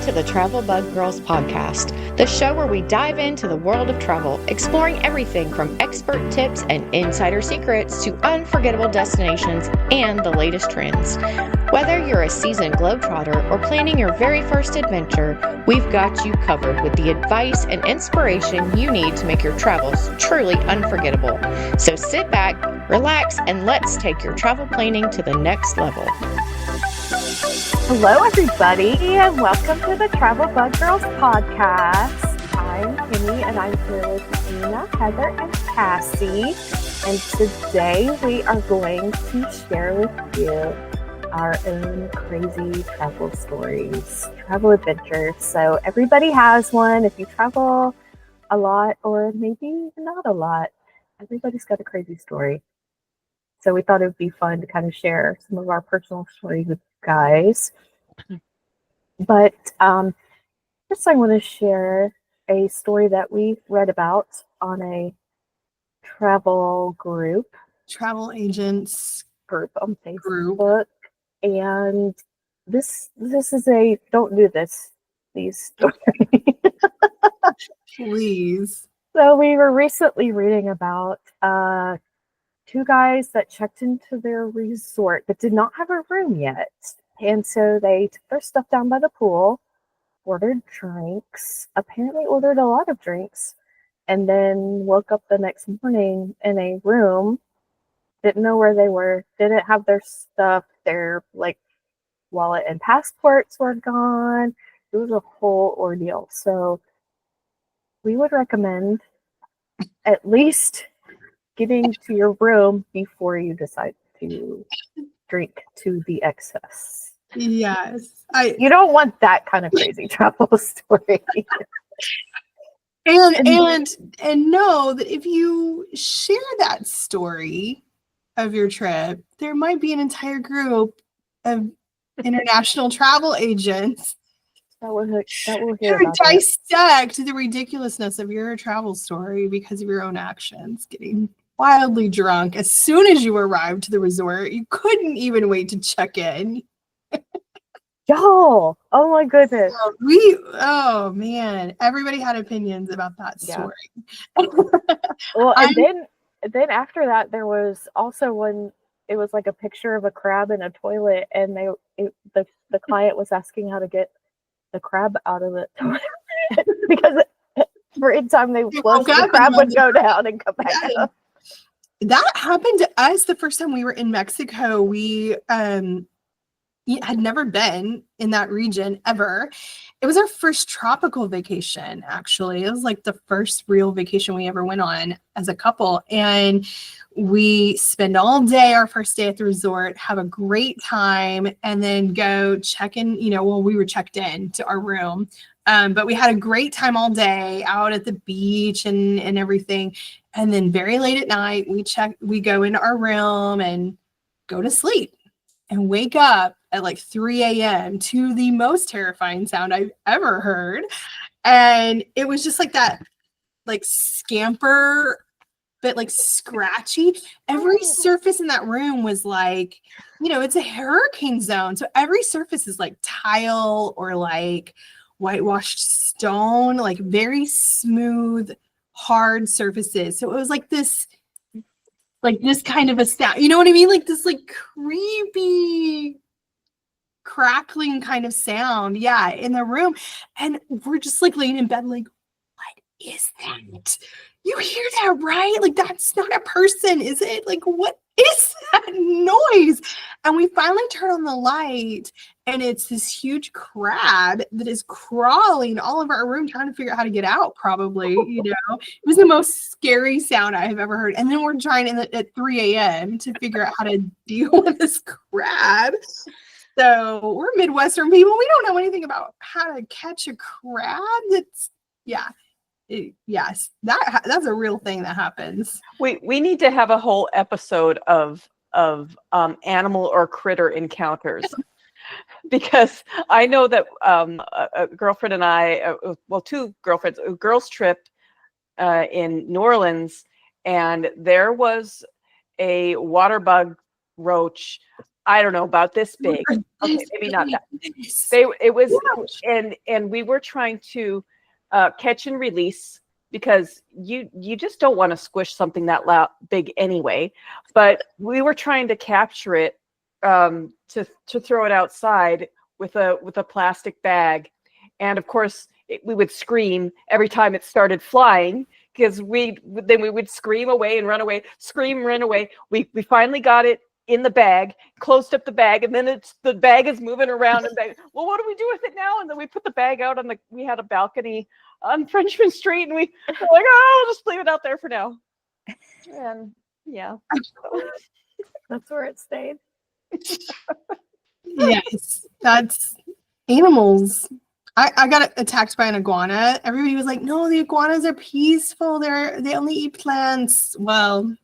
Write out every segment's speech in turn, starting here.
to the Travel Bug Girls podcast, the show where we dive into the world of travel, exploring everything from expert tips and insider secrets to unforgettable destinations and the latest trends. Whether you're a seasoned globetrotter or planning your very first adventure, we've got you covered with the advice and inspiration you need to make your travels truly unforgettable. So sit back, relax, and let's take your travel planning to the next level. Hello, everybody, and welcome to the Travel Bug Girls podcast. I'm Kimmy, and I'm here with Nina, Heather, and Cassie. And today we are going to share with you our own crazy travel stories, travel adventures. So everybody has one. If you travel a lot, or maybe not a lot, everybody's got a crazy story. So we thought it would be fun to kind of share some of our personal stories with you guys. But first I want to share a story that we read about on a travel agents group on Facebook. And this is a don't do these stories. Please. So we were recently reading about two guys that checked into their resort but did not have a room yet. And so they took their stuff down by the pool, ordered drinks, apparently ordered a lot of drinks, and then woke up the next morning in a room, didn't know where they were, didn't have their stuff, their wallet and passports were gone. It was a whole ordeal. So we would recommend at least getting to your room before you decide to drink to the excess. Yes. You don't want that kind of crazy travel story. And know that if you share that story of your trip, there might be an entire group of international travel agents that will hear who about dissect the ridiculousness of your travel story because of your own actions, getting wildly drunk as soon as you arrived to the resort. You couldn't even wait to check in. Y'all, oh my goodness. Oh man, everybody had opinions about that story. Yeah. Well, and then after that, there was also one. It was like a picture of a crab in a toilet, and the client was asking how to get the crab out of the toilet because every time they flushed, the crab would go down and come back up. That happened to us the first time we were in Mexico. We had never been in that region ever. It was our first tropical vacation, actually. It was like the first real vacation we ever went on as a couple. And we spend all day, our first day at the resort, have a great time, and then go check in. We were checked in to our room. But we had a great time all day out at the beach and everything. And then very late at night, we go into our room and go to sleep and wake up at like 3 a.m. to the most terrifying sound I've ever heard. And it was just like that, like scamper, but like scratchy. Every surface in that room was like, it's a hurricane zone. So every surface is like tile or like whitewashed stone, like very smooth, hard surfaces. So it was like this kind of a sound, you know what I mean? Like this like creepy crackling kind of sound, in the room. And we're just like laying in bed like, what is that? You hear that, right? Like, that's not a person, is it? Like, what is that noise? And we finally turn on the light, and it's this huge crab that is crawling all over our room, trying to figure out how to get out, probably. It was the most scary sound I have ever heard. And then we're trying at 3 a.m. to figure out how to deal with this crab. So we're Midwestern people. We don't know anything about how to catch a crab. Yes, that's a real thing that happens. We need to have a whole episode of animal or critter encounters, because I know that a girlfriend and I, two girlfriends, a girls trip in New Orleans, and there was a water bug roach I don't know, about this big. Okay, maybe not that. It was, and we were trying to catch and release, because you just don't want to squish something that big anyway. But we were trying to capture it to throw it outside with a plastic bag, and of course we would scream every time it started flying, because we would scream away and run away, scream, run away. We finally got it in the bag, closed up the bag, and then the bag is moving around, and well, what do we do with it now? And then we put the bag out we had a balcony on Frenchman Street, and we were like, oh, I'll just leave it out there for now. And yeah, that's where it stayed. Yes, that's animals. I got attacked by an iguana. Everybody was like, no, the iguanas are peaceful. They only eat plants. Well,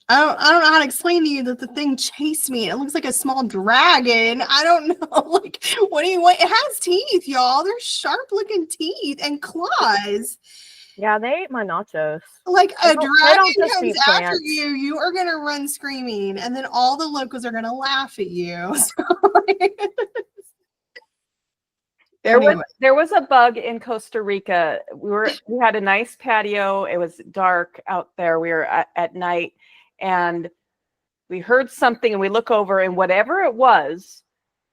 I don't know how to explain to you that the thing chased me. It looks like a small dragon. I don't know. Like, what do you want? It has teeth, y'all. They're sharp looking teeth and claws. Yeah, they ate my nachos. Like a dragon comes after plants. you are gonna run screaming, and then all the locals are gonna laugh at you. So, there was a bug in Costa Rica. We had a nice patio. It was dark out there. We were at night, and we heard something, and we look over, and whatever it was,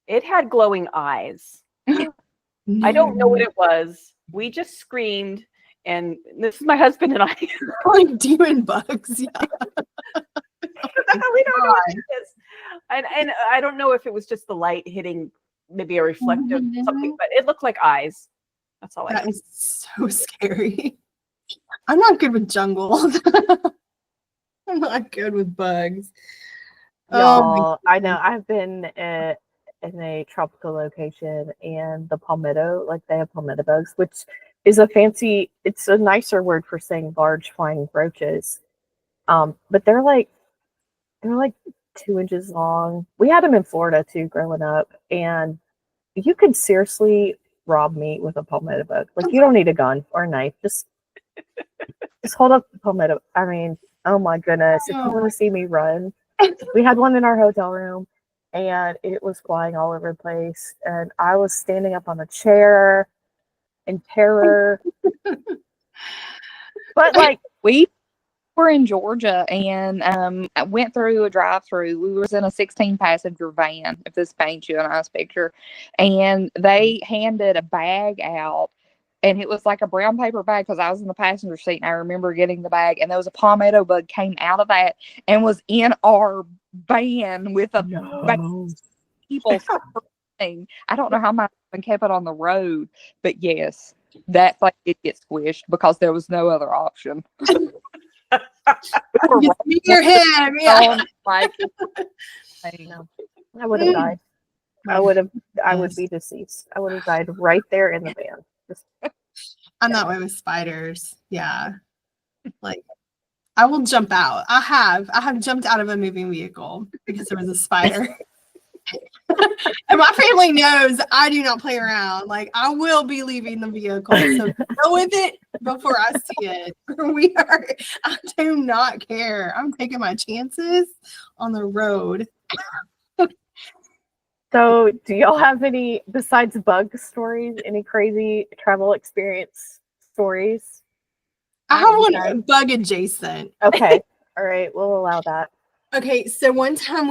it had glowing eyes. I don't know what it was. We just screamed. And this is my husband and I. Like demon bugs, yeah. We don't know what it is. And I don't know if it was just the light hitting maybe a reflective something, but it looked like eyes. That's all I know. That is so scary. I'm not good with jungle. I'm not good with bugs. Y'all, I know. I've been in a tropical location, and the palmetto, like they have palmetto bugs, which is it's a nicer word for saying large flying roaches. But they're like 2 inches long. We had them in Florida too growing up, and you could seriously rob meat with a palmetto bug. Like, you don't need a gun or a knife. Just hold up the palmetto. I mean, oh my goodness. If you want to see me run, we had one in our hotel room, and it was flying all over the place, and I was standing up on a chair in terror. But like, we were in Georgia, and I went through a drive-through. We was in a 16-passenger van, if this paints you a nice picture, and they handed a bag out, and it was like a brown paper bag, because I was in the passenger seat, and I remember getting the bag, and there was a palmetto bug came out of that and was in our van with a people. I don't know how my husband kept it on the road, but yes, that like it gets squished because there was no other option. Near him, yeah. Like, I would have died. I would be deceased. I would have died right there in the van. I'm that way with spiders. Yeah. Like, I will jump out. I have jumped out of a moving vehicle because there was a spider. And my family knows I do not play around. Like, I will be leaving the vehicle. So go with it before I see it. I do not care. I'm taking my chances on the road. So do y'all have any, besides bug stories, any crazy travel experience stories? I have one bug adjacent. Okay. All right. We'll allow that. Okay, so one time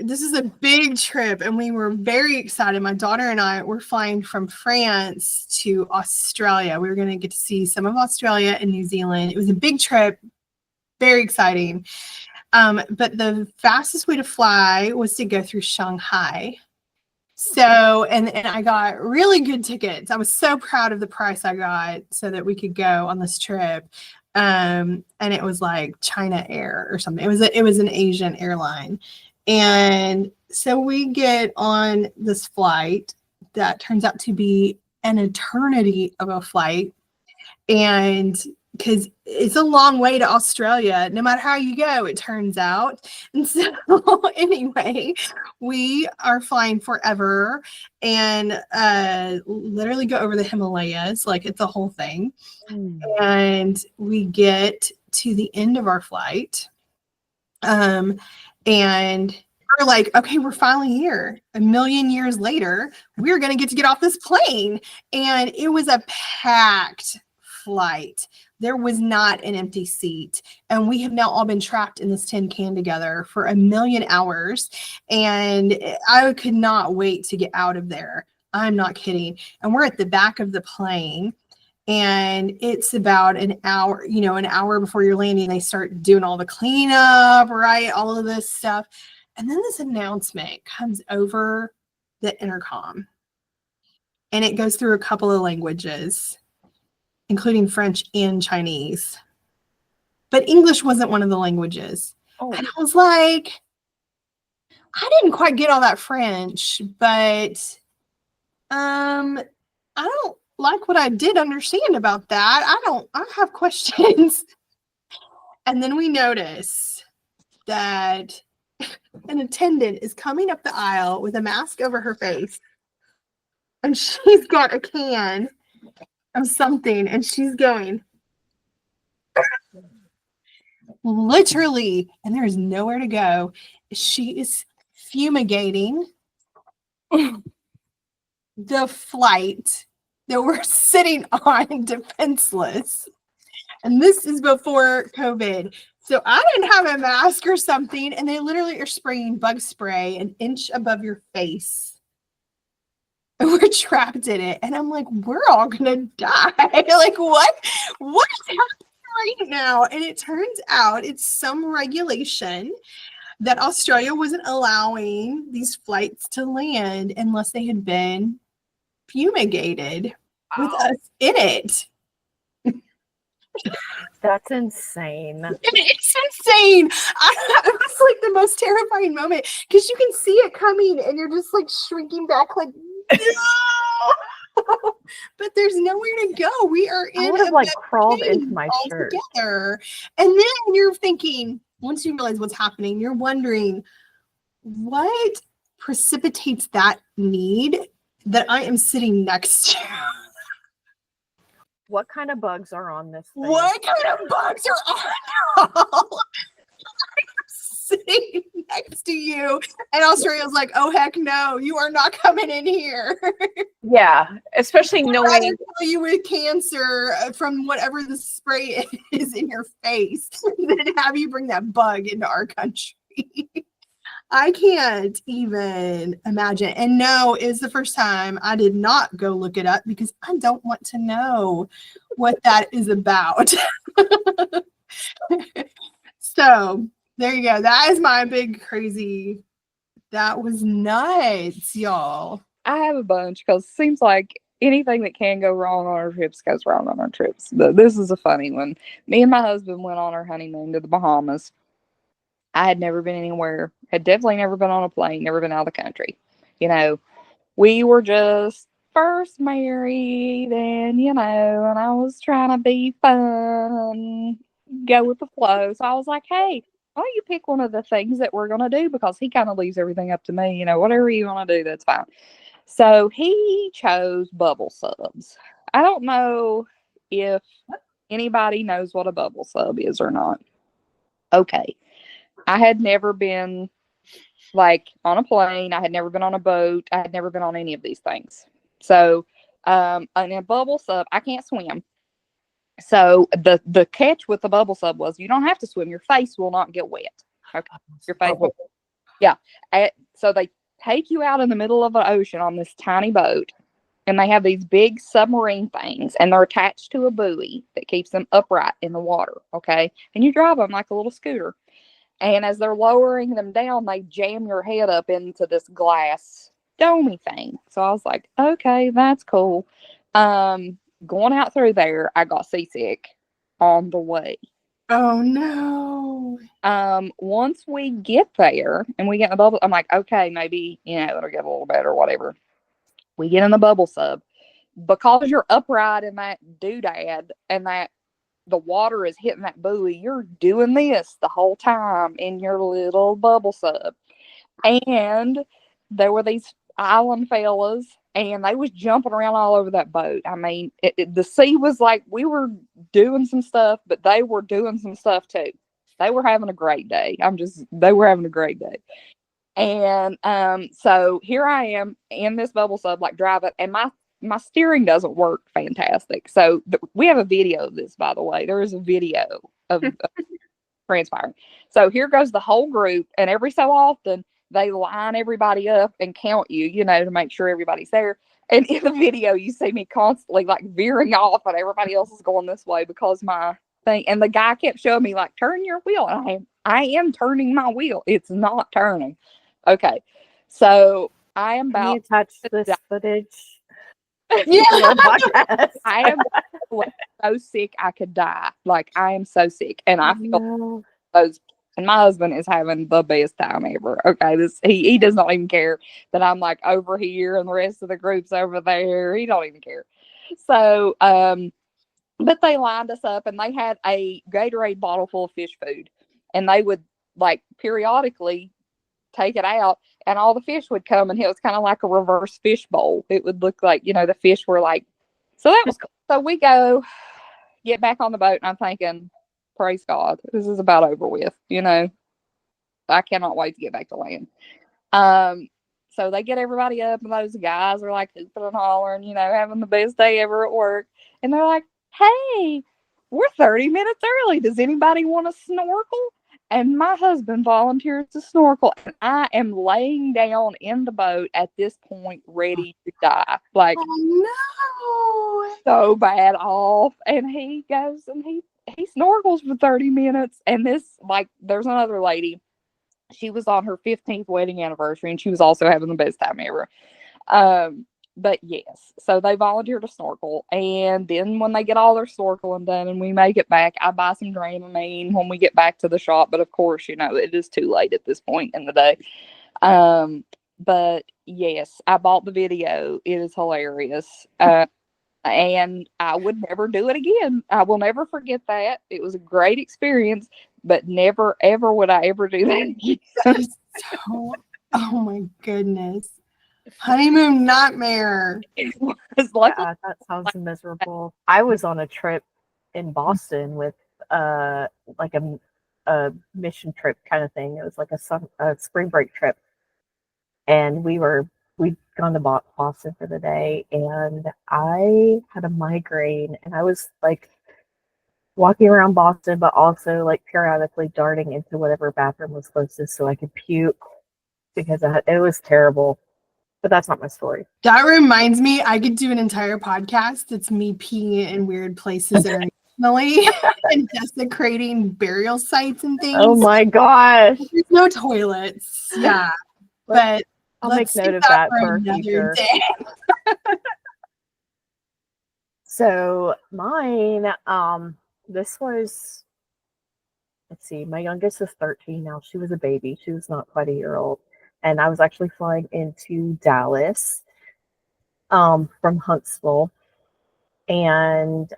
this is a big trip, and we were very excited. My daughter and I were flying from France to Australia. We were going to get to see some of Australia and New Zealand. It was a big trip, very exciting. But the fastest way to fly was to go through Shanghai. So, and I got really good tickets. I was so proud of the price I got so that we could go on this trip. And it was like China Air or something. It was an Asian airline. And so we get on this flight that turns out to be an eternity of a flight. And because it's a long way to Australia, no matter how you go, it turns out. And so anyway, we are flying forever and literally go over the Himalayas, like it's a whole thing. And we get to the end of our flight. And we're like, okay, we're finally here. A million years later, we're going to get off this plane. And it was a packed flight. There was not an empty seat. And we have now all been trapped in this tin can together for 1,000,000 hours. And I could not wait to get out of there. I'm not kidding. And we're at the back of the plane. And it's about an hour, an hour before you're landing, they start doing all the cleanup, right? All of this stuff. And then this announcement comes over the intercom. And it goes through a couple of languages, including French and Chinese. But English wasn't one of the languages. Oh. And I was like, I didn't quite get all that French, but I don't like what I did understand about that. I have questions. And then we notice that an attendant is coming up the aisle with a mask over her face. And she's got a can of something and she's going literally, and there is nowhere to go. She is fumigating the flight that we're sitting on defenseless. And this is before COVID. So I didn't have a mask or something, and they literally are spraying bug spray an inch above your face. And we're trapped in it. And I'm like, we're all gonna die. Like, what is happening right now? And it turns out it's some regulation that Australia wasn't allowing these flights to land unless they had been fumigated with us in it. That's insane. It's insane. It was like the most terrifying moment because you can see it coming and you're just like shrinking back like, no! But there's nowhere to go. We are in I would have like crawled into my shirt. Together. And then you're thinking, once you realize what's happening, you're wondering what precipitates that need that I am sitting next to. What kind of bugs are on this thing? What kind of bugs are on? I'm sitting next to you, and Australia's like, "Oh heck no, you are not coming in here." Yeah, especially I'd knowing rather kill you with cancer from whatever the spray is in your face than have you bring that bug into our country. I can't even imagine. And no, it's the first time I did not go look it up because I don't want to know what that is about. So there you go. That is my big crazy. That was nuts, y'all. I have a bunch because it seems like anything that can go wrong on our trips goes wrong on our trips. But this is a funny one. Me and my husband went on our honeymoon to the Bahamas. I had never been anywhere, had definitely never been on a plane, never been out of the country. We were just first married and, and I was trying to be fun, go with the flow. So I was like, hey, why don't you pick one of the things that we're going to do? Because he kind of leaves everything up to me, whatever you want to do, that's fine. So he chose bubble subs. I don't know if anybody knows what a bubble sub is or not. Okay. I had never been like on a plane. I had never been on a boat. I had never been on any of these things. So in a bubble sub, I can't swim. So the catch with the bubble sub was you don't have to swim. Your face will not get wet. Okay. Your face will. Yeah. So they take you out in the middle of an ocean on this tiny boat. And they have these big submarine things. And they're attached to a buoy that keeps them upright in the water. Okay. And you drive them like a little scooter. And as they're lowering them down, they jam your head up into this glass domey thing. So I was like, okay, that's cool. Going out through there, I got seasick on the way. Oh no. Once we get there and we get in the bubble, I'm like, okay, maybe, it'll get a little better, whatever. We get in the bubble sub. Because you're upright in that doodad and that the water is hitting that buoy, you're doing this the whole time in your little bubble sub. And there were these island fellas and they was jumping around all over that boat. I mean, the sea was like, we were doing some stuff, but they were doing some stuff too. They were having a great day. They were having a great day. And so here I am in this bubble sub, like driving, and my steering doesn't work fantastic. So we have a video of this, by the way. There is a video of transpiring. So here goes the whole group, and every so often they line everybody up and count you, to make sure everybody's there. And in the video, you see me constantly like veering off, and everybody else is going this way because my thing. And the guy kept showing me like, turn your wheel. And I am turning my wheel. It's not turning. Okay. So I am about. Can you touch this footage? Yeah. I am so sick I could die. Like, I am so sick. And I feel those. And my husband is having the best time ever. Okay, he does not even care that I'm like over here and the rest of the group's over there. He don't even care. So, but they lined us up, and they had a Gatorade bottle full of fish food, and they would like periodically take it out, and all the fish would come, and it was kind of like a reverse fish bowl. It would look like, the fish were like, so that was cool. So we get back on the boat, and I'm thinking, praise God, this is about over with. I cannot wait to get back to land. So they get everybody up, and those guys are like hooping and hollering, having the best day ever at work. And they're like, hey, we're 30 minutes early. Does anybody want to snorkel? And my husband volunteers to snorkel, and I am laying down in the boat at this point, ready to die. Like, oh no, so bad off. And he goes and he snorkels for 30 minutes. And there's another lady. She was on her 15th wedding anniversary, and she was also having the best time ever. But yes, so they volunteer to snorkel. And then when they get all their snorkeling done and we make it back, I buy some Dramamine when we get back to the shop. But of course, it is too late at this point in the day. But yes, I bought the video. It is hilarious. And I would never do it again. I will never forget that. It was a great experience, but never, ever would I ever do that again. Oh my goodness. Honeymoon nightmare. It was like, Yeah, that sounds miserable. I was on a trip in Boston with like a mission trip kind of thing. It was like a spring break trip, and we'd gone to Boston for the day, and I had a migraine, and I was like walking around Boston, but also like periodically darting into whatever bathroom was closest so I could puke because it was terrible. But that's not my story. That reminds me, I could do an entire podcast. It's me peeing in weird places internationally and desecrating burial sites and things. Oh my gosh. There's no toilets. Yeah. But I'll make note of that for future. Day. So mine, this was, let's see, my youngest is 13 now. She was a baby. She was not quite a year old. And I was actually flying into Dallas from Huntsville. And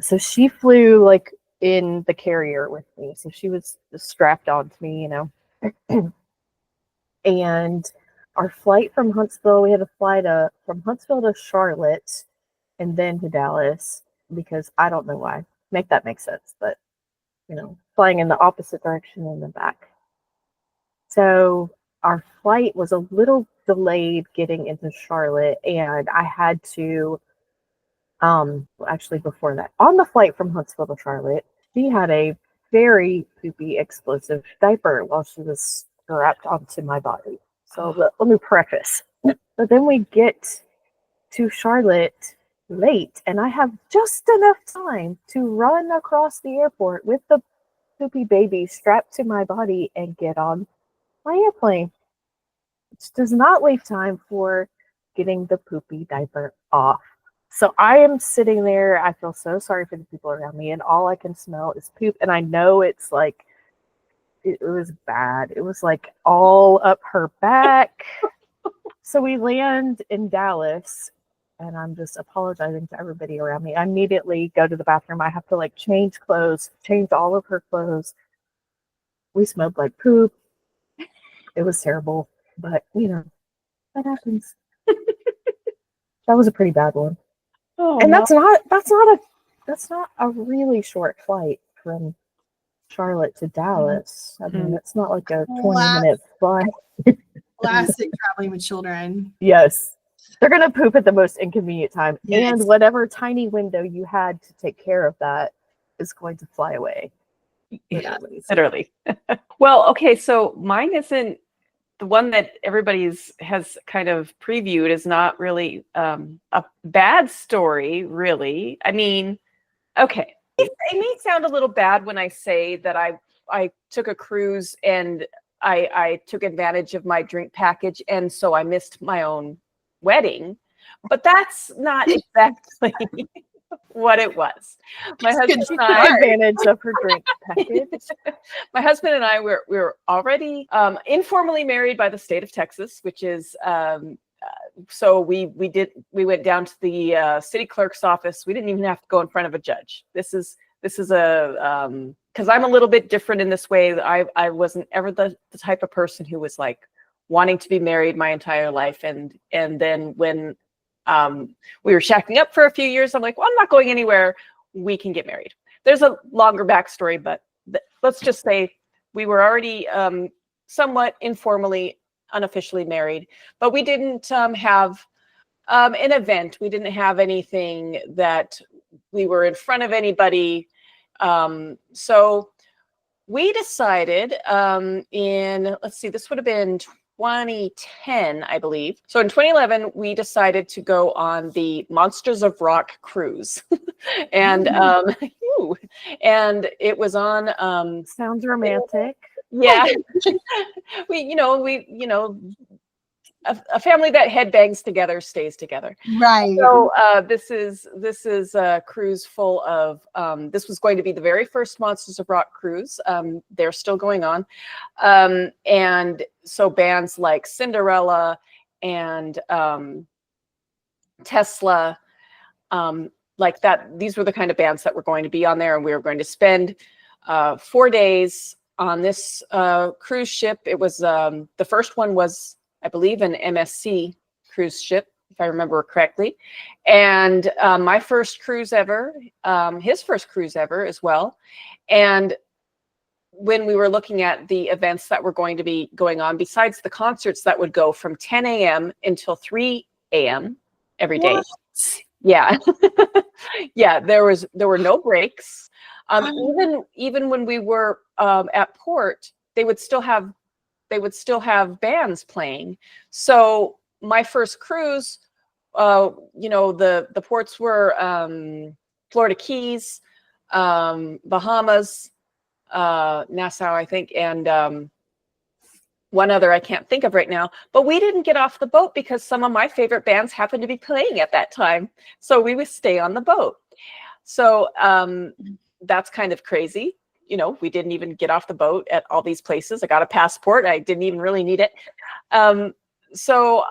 so she flew like in the carrier with me. So she was strapped onto me, And our flight from Huntsville, we had to fly from Huntsville to Charlotte and then to Dallas, because I don't know why. Make that make sense. But, flying in the opposite direction and then back. So our flight was a little delayed getting into Charlotte, and I had to, actually before that, on the flight from Huntsville to Charlotte, she had a very poopy explosive diaper while she was strapped onto my body. So let me preface. But then we get to Charlotte late, and I have just enough time to run across the airport with the poopy baby strapped to my body and get on my airplane, which does not leave time for getting the poopy diaper off. So I am sitting there. I feel so sorry for the people around me, and all I can smell is poop. And I know it's like, it was bad. It was like all up her back. So we land in Dallas, and I'm just apologizing to everybody around me. I immediately go to the bathroom. I have to like change clothes, change all of her clothes. We smelled like poop. It was terrible, but that happens. That was a pretty bad one. oh, And no. that's not a really short flight from Charlotte to Dallas. I mean, it's not like a Classic. 20-minute flight. Classic traveling with children. Yes. They're going to poop at the most inconvenient time. Yes. And whatever tiny window you had to take care of that is going to fly away. Literally. Well, okay, so mine isn't the one that everybody's has kind of previewed is not really a bad story, really. I mean, okay, it may sound a little bad when I say that I took a cruise and I took advantage of my drink package, and so I missed my own wedding, but that's not exactly what it was. My husband and I advantage of her drink package. My husband and I were already informally married by the state of Texas, which is so we went down to the city clerk's office. We didn't even have to go in front of a judge. This is a because I'm a little bit different in this way. I wasn't ever the type of person who was like wanting to be married my entire life, and then when we were shacking up for a few years, I'm like, well, I'm not going anywhere. We can get married. There's a longer backstory, but let's just say we were already somewhat informally, unofficially married, but we didn't have an event. We didn't have anything that we were in front of anybody. So we decided let's see, this would have been 2010, I believe. So in 2011, we decided to go on the Monsters of Rock cruise, and and it was on. Sounds romantic. Yeah, we a family that headbangs together stays together. Right. So this is a cruise full of this was going to be the very first Monsters of Rock cruise. They're still going on, and so bands like Cinderella and Tesla, like that. These were the kind of bands that were going to be on there, and we were going to spend 4 days on this cruise ship. It was the first one was, I believe, an MSC cruise ship, if I remember correctly. And my first cruise ever, his first cruise ever as well. And when we were looking at the events that were going to be going on, besides the concerts that would go from 10 a.m. until 3 a.m. every day. What? Yeah. Yeah, there were no breaks. Even when we were at port, they would still have bands playing. So my first cruise, the ports were Florida Keys, Bahamas, Nassau, I think, and one other I can't think of right now. But we didn't get off the boat because some of my favorite bands happened to be playing at that time. So we would stay on the boat. So that's kind of crazy. We didn't even get off the boat at all these places. I got a passport. I didn't even really need it. So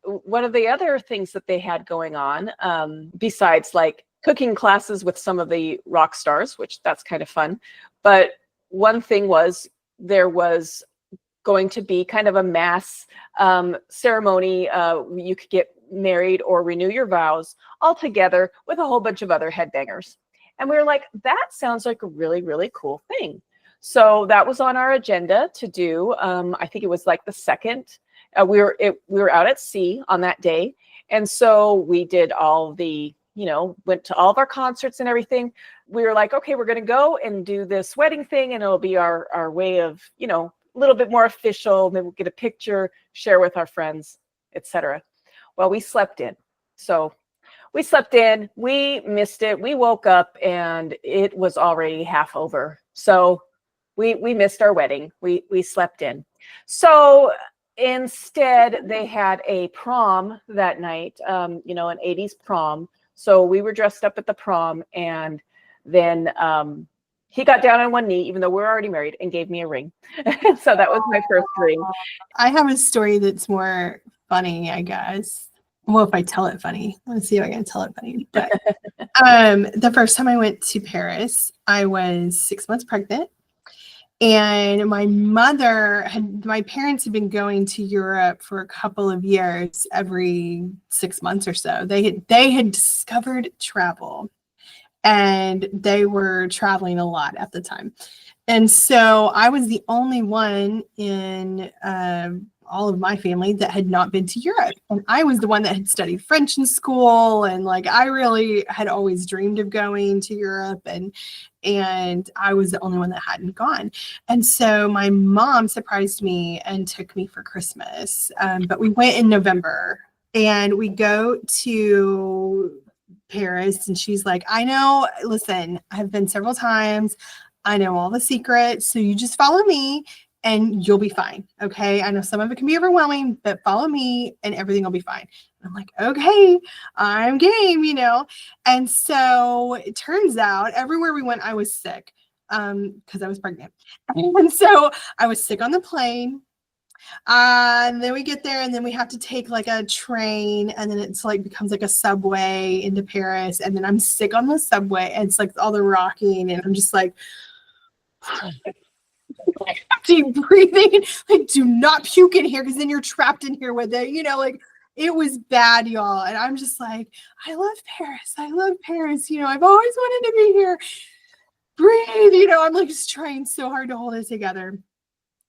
one of the other things that they had going on, besides like cooking classes with some of the rock stars, which that's kind of fun. But one thing was there was going to be kind of a mass ceremony. You could get married or renew your vows all together with a whole bunch of other headbangers. And we were like, that sounds like a really, really cool thing. So that was on our agenda to do. I think it was like the second. We were out at sea on that day. And so we did all the, went to all of our concerts and everything. We were like, okay, we're going to go and do this wedding thing. And it'll be our way of, a little bit more official. Maybe we'll get a picture, share with our friends, etc. Well, we slept in. So we slept in, we missed it. We woke up and it was already half over. So we missed our wedding. We slept in. So instead they had a prom that night, an 80s prom. So we were dressed up at the prom, and then he got down on one knee, even though we're already married, and gave me a ring. So that was my first ring. I have a story that's more funny, I guess. Well, if I tell it funny, let's see if I can tell it funny. But the first time I went to Paris, I was 6 months pregnant, and my parents had been going to Europe for a couple of years, every 6 months or so. They had discovered travel, and they were traveling a lot at the time. And so I was the only one in all of my family that had not been to Europe. And I was the one that had studied French in school. And like, I really had always dreamed of going to Europe. And I was the only one that hadn't gone. And so my mom surprised me and took me for Christmas. But we went in November, and we go to Paris, and she's like, I know, listen, I've been several times. I know all the secrets. So you just follow me and you'll be fine. Okay. I know some of it can be overwhelming, but follow me and everything will be fine. And I'm like, okay, I'm game, you know? And so it turns out everywhere we went, I was sick because I was pregnant. And so I was sick on the plane. And then we get there, and then we have to take like a train, and then it's like becomes like a subway into Paris. And then I'm sick on the subway, and it's like all the rocking, and I'm just like, deep breathing, like, do not puke in here, because then you're trapped in here with it, you know, like it was bad, y'all. And I'm just like, I love Paris. I love Paris. You know, I've always wanted to be here. Breathe, you know, I'm like just trying so hard to hold it together.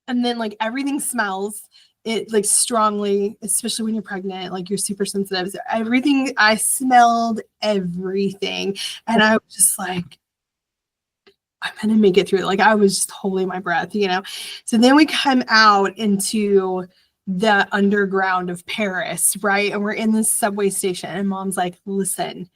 And then like everything smells it like strongly, especially when you're pregnant, like you're super sensitive. So everything, I smelled everything. And I was just like, I'm going to make it through it. Like I was just holding my breath, you know? So then we come out into the underground of Paris, right? And we're in this subway station, and Mom's like, listen,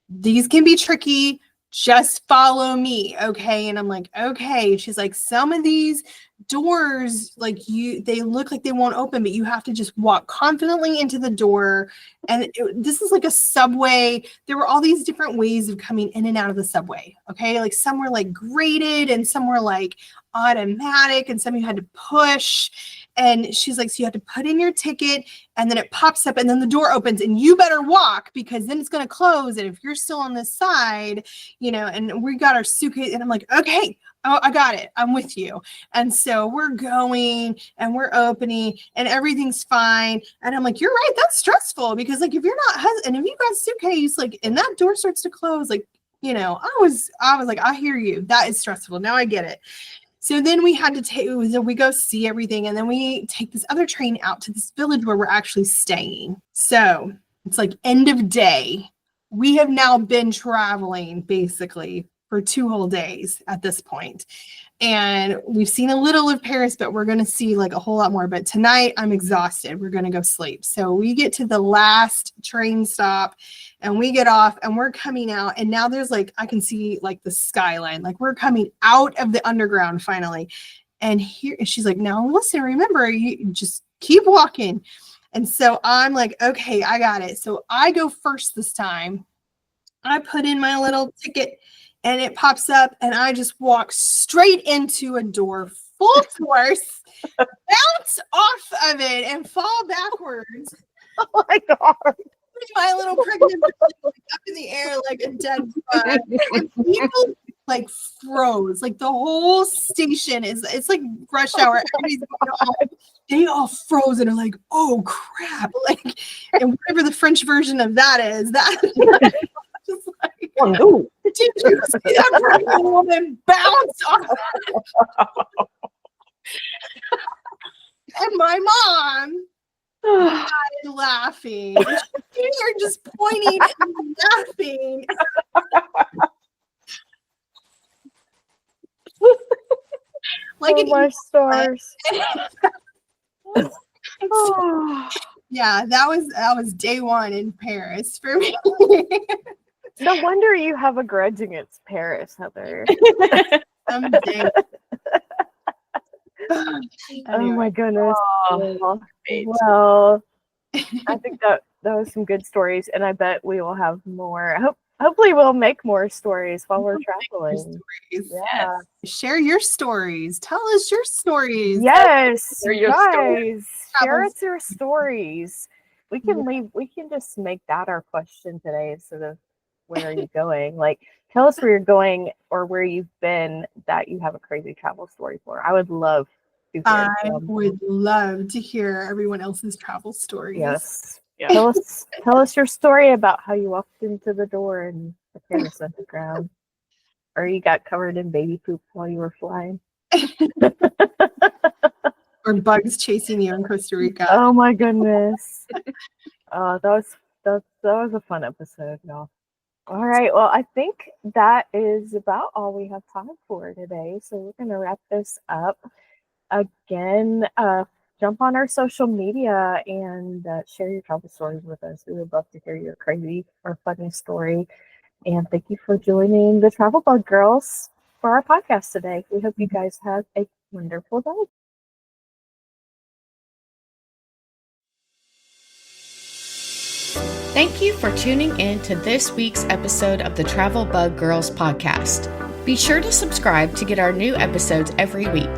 these can be tricky. Just follow me. Okay. And I'm like, okay. She's like, some of these doors, like they look like they won't open, but you have to just walk confidently into the door. And this is like a subway. There were all these different ways of coming in and out of the subway. Okay. Like some were like graded, and some were like automatic, and some you had to push. And she's like, so you have to put in your ticket, and then it pops up, and then the door opens, and you better walk, because then it's going to close. And if you're still on this side, you know, and we got our suitcase, and I'm like, okay, oh, I got it. I'm with you. And so we're going, and we're opening, and everything's fine. And I'm like, you're right. That's stressful, because like, if you're not, and if you got a suitcase, like, and that door starts to close, like, you know, I was like, I hear you. That is stressful. Now I get it. So then we had to we go see everything, and then we take this other train out to this village where we're actually staying. So it's like end of day. We have now been traveling basically for 2 whole days at this point. And we've seen a little of Paris, but we're going to see like a whole lot more. But tonight I'm exhausted. We're going to go sleep. So we get to the last train stop, and we get off, and we're coming out. And now there's like, I can see like the skyline, like we're coming out of the underground finally. And here, and she's like, now listen, remember, you just keep walking. And so I'm like, okay, I got it. So I go first this time. I put in my little ticket, and it pops up, and I just walk straight into a door full force, bounce off of it, and fall backwards. Oh my God. My little pregnant up in the air like a dead bug. And people like froze. Like the whole station it's like rush hour. Everybody's going off. They all froze and are like, oh crap. Like, and whatever the French version of that is, that just like, oh, no. Did you see that pregnant woman bounce off? And my mom started laughing. They are just pointing and laughing. Like oh my stars. Yeah, that was day 1 in Paris for me. No wonder you have a grudge against Paris, Heather. Someday. Oh my goodness. Oh, Well, I think that was some good stories, and I bet we will have more. Hopefully we'll make more stories while we're traveling. Yeah. Share your stories. Tell us your stories. Yes, Share your guys. Share us your stories. We can just make that our question today instead of where are you going? Like, tell us where you're going or where you've been that you have a crazy travel story for. I would love to hear. I would love to hear everyone else's travel stories. Yes. Yeah. Tell us your story about how you walked into the door and The camera's on the ground. Or you got covered in baby poop while you were flying. Or bugs chasing you in Costa Rica. Oh my goodness. That was a fun episode, y'all. All right. Well, I think that is about all we have time for today. So we're going to wrap this up. Again, jump on our social media and share your travel stories with us. We would love to hear your crazy or funny story. And thank you for joining the Travel Bug Girls for our podcast today. We hope you guys have a wonderful day. Thank you for tuning in to this week's episode of the Travel Bug Girls podcast. Be sure to subscribe to get our new episodes every week.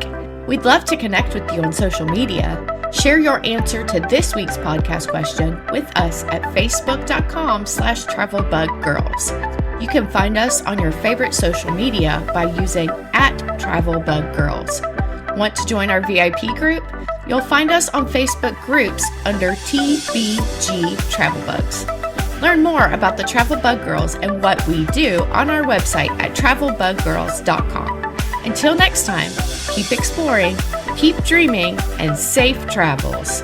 We'd love to connect with you on social media. Share your answer to this week's podcast question with us at facebook.com/travelbuggirls. You can find us on your favorite social media by using @travelbuggirls. Want to join our VIP group? You'll find us on Facebook groups under TBG Travel Bugs. Learn more about the Travel Bug Girls and what we do on our website at travelbuggirls.com. Until next time, keep exploring, keep dreaming, and safe travels.